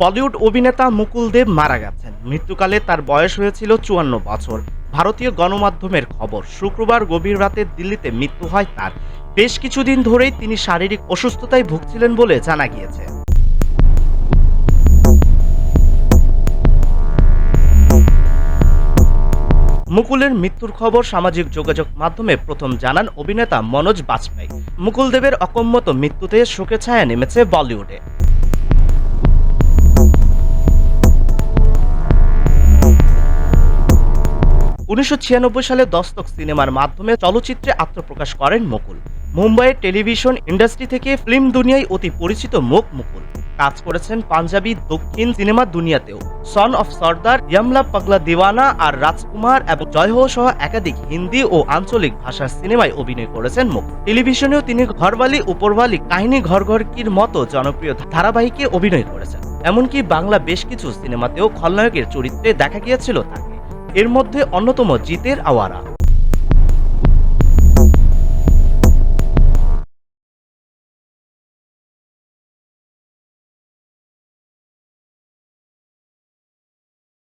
বলিউড অভিনেতা মুকুল দেব মারা গেছেন। মৃত্যুকালে তার বয়স হয়েছিল ৫৪ বছর। ভারতীয় গণমাধ্যমের খবর, শুক্রবার গভীর রাতে দিল্লিতে মৃত্যু হয় তার। বেশ কিছুদিন ধরেই তিনি শারীরিক অসুস্থতায় ভুগছিলেন বলে জানা গিয়েছে। মুকুলের মৃত্যুর খবর সামাজিক যোগাযোগ মাধ্যমে প্রথম জানান অভিনেতা মনোজ বাজপেয়ী। মুকুল দেবের অকম্মত মৃত্যুতে শোকের ছায়া নেমেছে বলিউডে। ১৯৯৬ সালে দস্তক সিনেমার মাধ্যমে চলচ্চিত্রে আত্মপ্রকাশ করেন মুকুল। মুম্বাইয়ের টেলিভিশন ইন্ডাস্ট্রি থেকে ফিল্ম দুনিয়ায় অতি পরিচিত মুখ মুকুল। কাজ করেছেন পাঞ্জাবি দক্ষিণ সিনেমা দুনিয়াতেও। সন অফ সর্দার, ইয়ামলা পাগলা দিওয়ানা আর রাজকুমার এবং জয় হো সহ একাধিক হিন্দি ও আঞ্চলিক ভাষার সিনেমায় অভিনয় করেছেন মুকুল। টেলিভিশনেও তিনি ঘরবালি উপরবালি, কাহিনী ঘর ঘর কির মতো জনপ্রিয় ধারাবাহিকে অভিনয় করেছেন। এমনকি বাংলা বেশ কিছু সিনেমাতেও খলনায়কের চরিত্রে দেখা গিয়েছিল তাকে। এর মধ্যে অন্যতম জিতের আওয়ারা।